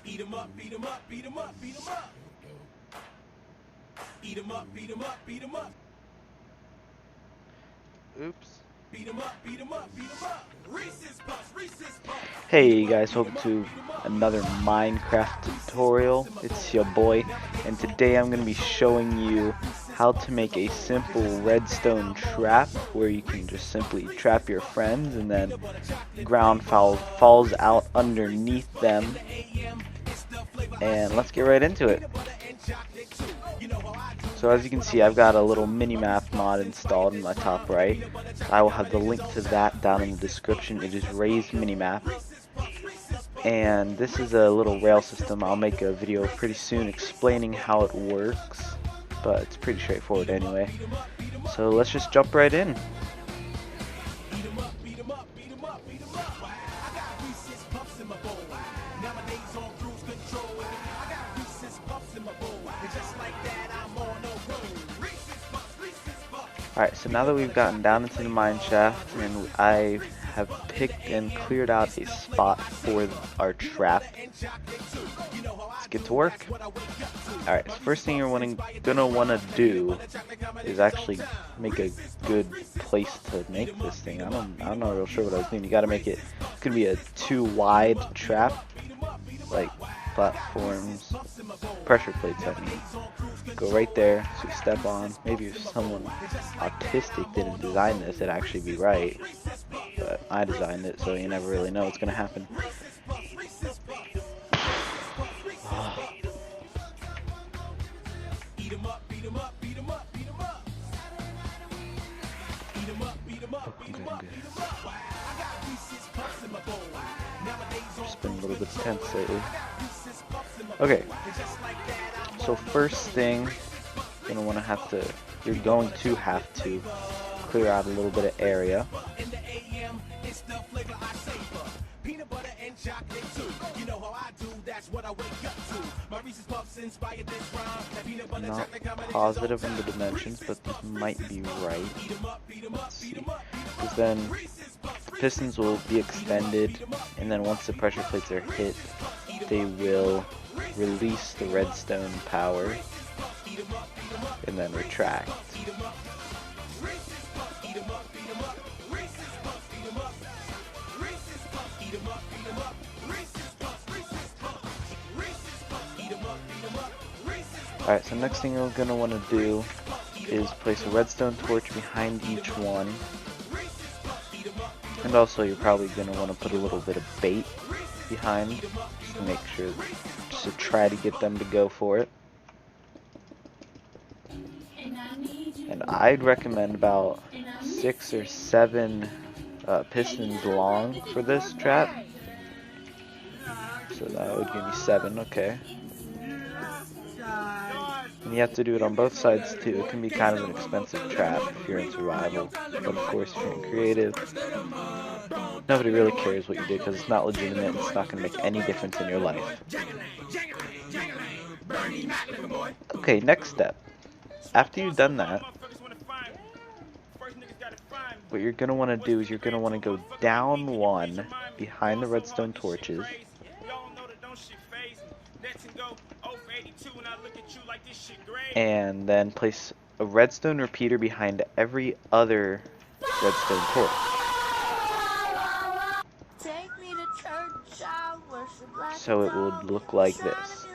Eat 'em up, beat 'em up, beat 'em up, beat 'em up. Eat 'em up, beat 'em up, beat 'em up. Oops. Beat 'em up, beat 'em up, beat 'em up. Reese's Puffs, Reese's Puffs. Hey guys, welcome to another Minecraft tutorial. It's your boy, and today I'm going to be showing you how to make a simple redstone trap where you can just simply trap your friends and then ground foul falls out underneath them. And let's get right into it. So as you can see, I've got a little mini-map mod installed in my top right. I will have the link to that down in the description. It is raised minimap. And this is a little rail system. I'll make a video pretty soon explaining how it works, but it's pretty straightforward anyway. So let's just jump right in. Alright, so now that we've gotten down into the mine shaft and I have picked and cleared out a spot for our trap, let's get to work. Alright, so first thing you're gonna want to do is actually make a good place to make this thing. I'm not real sure what I was doing. You gotta make it, it's gonna be a too wide trap, like platforms, pressure plates I mean. Go right there, so you step on. Maybe if someone autistic didn't design this, it'd actually be right. But I designed it, so you never really know what's gonna happen. Just been a little bit tense lately. Okay, so first thing, you're going to have to clear out a little bit of area. I'm not positive on the dimensions, but this might be right. Let's see. Because then the pistons will be extended, and then once the pressure plates are hit, they will release the redstone power and then retract. Alright, so next thing you're going to want to do is place a redstone torch behind each one. And also you're probably going to want to put a little bit of bait behind, just to make sure, just to try to get them to go for it. And I'd recommend about 6 or 7 pistons long for this trap. So that would give me 7, okay. And you have to do it on both sides too. It can be kind of an expensive trap if you're in survival. But of course, if you're in creative, nobody really cares what you did because it's not legitimate. It's not going to make any difference in your life. Okay, next step. After you've done that, what you're going to want to do is you're going to want to go down one behind the redstone torches. And then place a redstone repeater behind every other redstone torch. So it would look like this.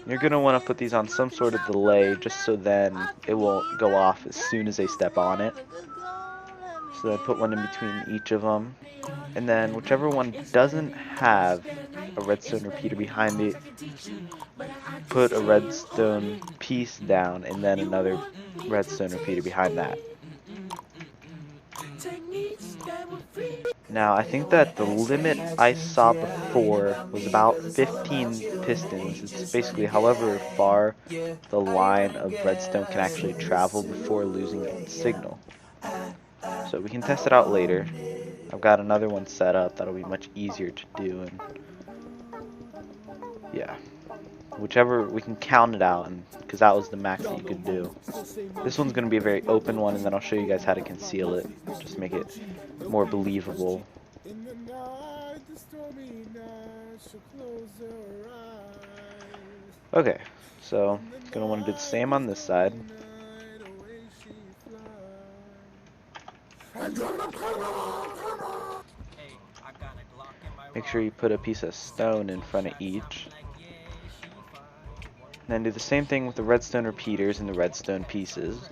You're going to want to put these on some sort of delay just so then it won't go off as soon as they step on it. So then put one in between each of them. And then whichever one doesn't have a redstone repeater behind it, put a redstone piece down and then another redstone repeater behind that. Now I think that the limit I saw before was about 15 pistons. It's basically however far the line of redstone can actually travel before losing its signal. So we can test it out later. I've got another one set up that'll be much easier to do, and yeah, whichever, we can count it out, and because that was the max that you could do. This one's going to be a very open one, and then I'll show you guys how to conceal it, just to make it more believable. Okay, so gonna want to do the same on this side. Make sure you put a piece of stone in front of each. Then do the same thing with the redstone repeaters and the redstone pieces.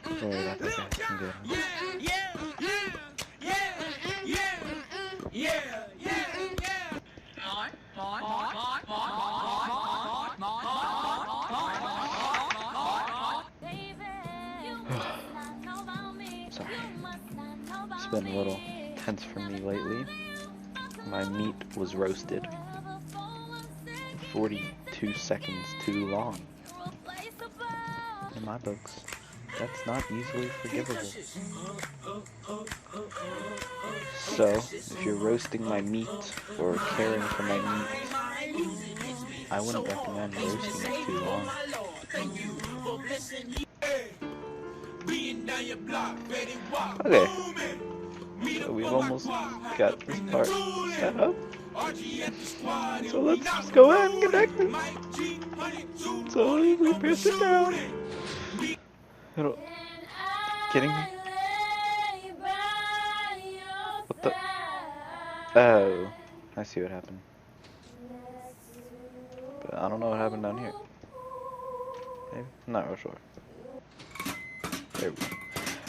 Don't worry about that, guys. I'm good. Sorry. It's been a little tense for me lately. My meat was roasted 42 seconds too long. In my books, that's not easily forgivable. So, if you're roasting my meat or caring for my meat, I wouldn't recommend roasting it too long. Okay, so we've almost got this part set up. So let's just go ahead and connect it. So we press it down. It'll... Kidding me? What the? Oh, I see what happened. But I don't know what happened down here. Maybe? I'm not real sure. There we go.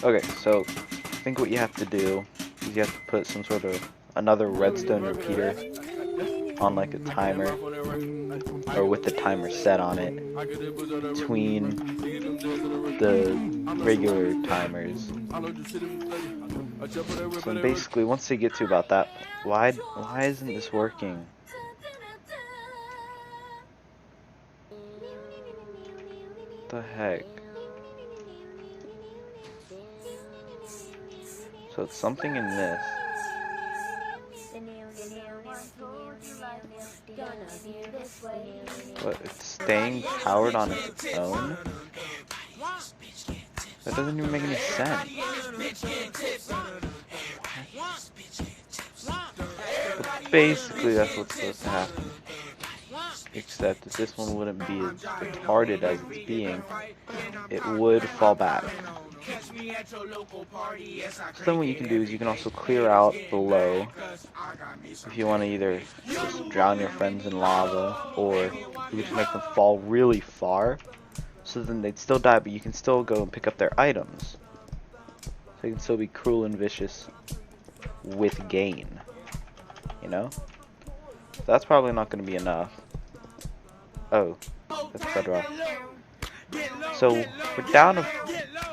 Okay, so I think what you have to do is you have to put some sort of another redstone repeater on like a timer, or with the timer set on it, between the regular timers. So basically, once they get to about that, why isn't this working? What the heck? So it's something in this. But it's staying powered on its own? That doesn't even make any sense. But basically that's what's supposed to happen. Except that this one wouldn't be as retarded as it's being. It would fall back. So then what you can do is you can also clear out below if you want to either just drown your friends in lava, or you just make them fall really far so then they'd still die, but you can still go and pick up their items. So you can still be cruel and vicious with gain, you know? So that's probably not going to be enough. Oh, that's bedrock. So we're down a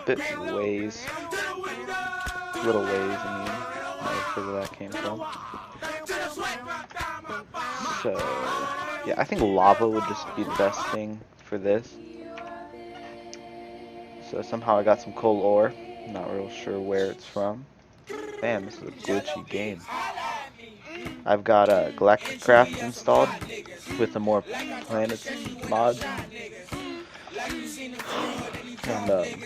bit ways. Little ways, I mean. I'm not sure where that came from. So, yeah, I think lava would just be the best thing for this. So somehow I got some coal ore. Not real sure where it's from. Man, this is a glitchy game. I've got a Galacticraft installed with a more planets mod. And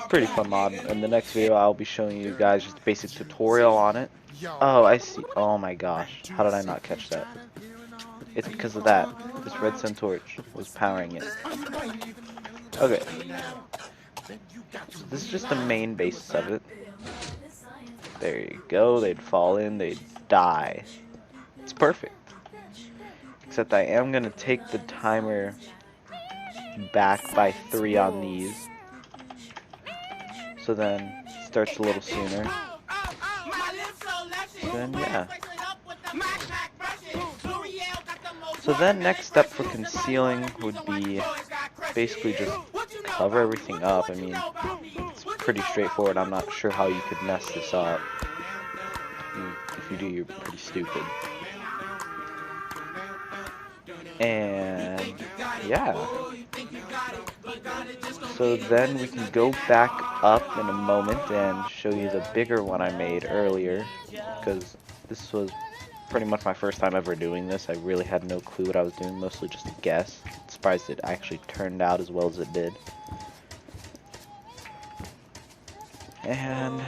pretty fun mod. In the next video I'll be showing you guys just a basic tutorial on it. Oh, I see. Oh my gosh. How did I not catch that? It's because of that. This redstone torch was powering it. Okay. So this is just the main basis of it. There you go. They'd fall in, they'd die. It's perfect. Except I am going to take the timer back by 3 on these. So then it starts a little sooner. So then, yeah. So then next step for concealing would be basically just cover everything up. I mean, it's pretty straightforward. I'm not sure how you could mess this up. If you do, you're pretty stupid. And yeah. So then we can go back up in a moment and show you the bigger one I made earlier, because this was pretty much my first time ever doing this. I really had no clue what I was doing, mostly just a guess. Surprised it actually turned out as well as it did. And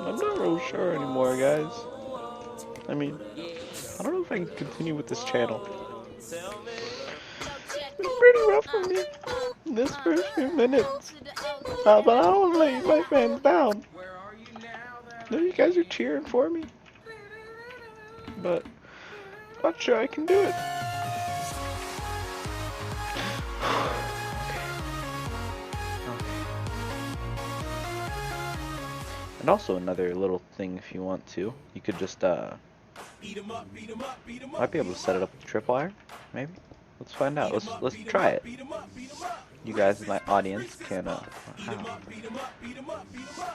I'm not real sure anymore, guys. I mean, I don't know if I can continue with this channel. It's been pretty rough for me this first few minutes. But I don't want to let my fans down. I know you guys are cheering for me. But I'm not sure I can do it. And also another little thing, if you want to, you could just might be able to set it up with tripwire, maybe. Let's find out. Let's try it. You guys in my audience can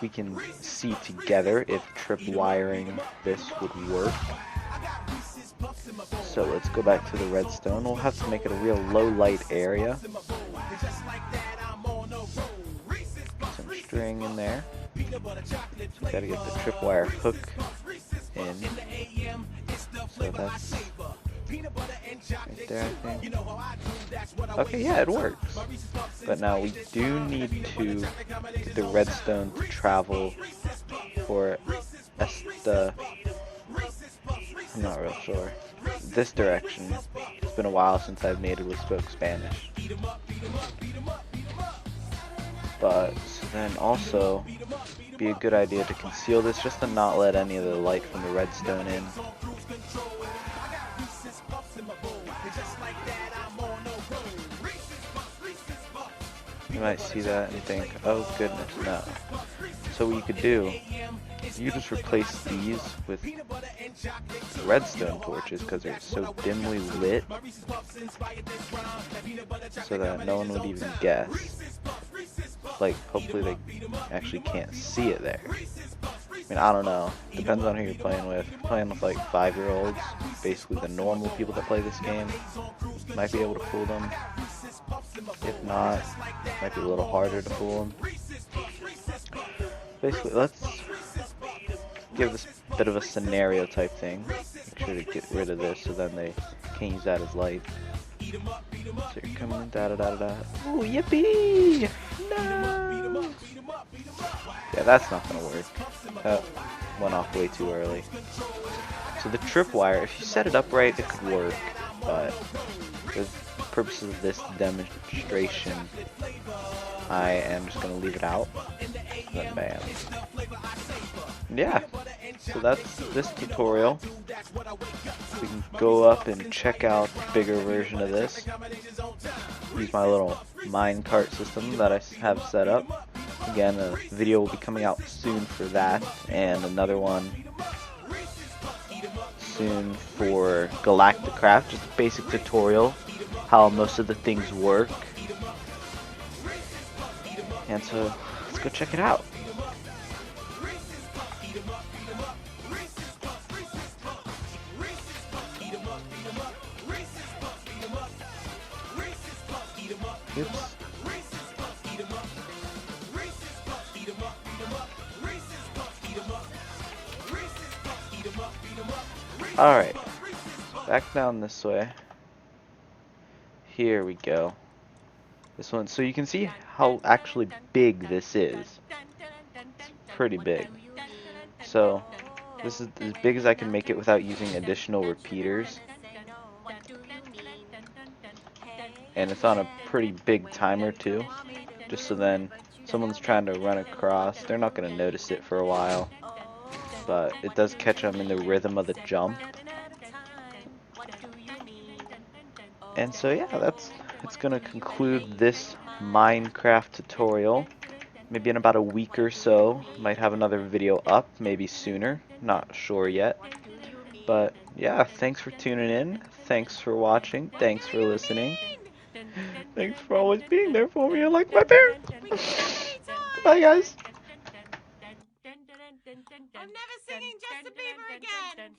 we can see together if tripwiring this would work. So let's go back to the redstone. We'll have to make it a real low light area. Put some string in there. So we gotta get the tripwire hook in. So that's right there, I think. Okay, yeah, it works. But now we do need to get the redstone to travel for I'm not real sure. This direction. It's been a while since I've made it with spoke Spanish. But so then also be a good idea to conceal this just to not let any of the light from the redstone in. You might see that and think, oh goodness, no. So what you could do, you just replace these with redstone torches because they're so dimly lit so that no one would even guess. Like, hopefully they actually can't see it there. I mean, I don't know. Depends on who you're playing with. If you're playing with like 5-year-olds, basically the normal people that play this game, might be able to fool them. If not, it might be a little harder to fool them. Basically, let's give this a bit of a scenario type thing. Make sure to get rid of this so then they can't use that as light. So you're coming da da da da. Ooh, yippee! No! Yeah, that's not gonna work. That went off way too early. So the tripwire, if you set it up right, it could work. But for the purposes of this demonstration, I am just gonna leave it out. Then bam. Yeah. So that's this tutorial. We can go up and check out the bigger version of this. Use my little minecart system that I have set up. Again, a video will be coming out soon for that, and another one soon for Galacticraft, just a basic tutorial, how most of the things work. And so, let's go check it out. Oops. Alright, back down this way. Here we go. This one, so you can see how actually big this is. It's pretty big. So, this is as big as I can make it without using additional repeaters. And it's on a pretty big timer too, just so then someone's trying to run across, they're not going to notice it for a while, but it does catch them in the rhythm of the jump. And so yeah, it's going to conclude this Minecraft tutorial. Maybe in about a week or so, might have another video up, maybe sooner, not sure yet. But yeah, thanks for tuning in, thanks for watching, thanks for listening. Thanks for always being there for me like my parents. Bye, guys. I'm never singing Justin Bieber again.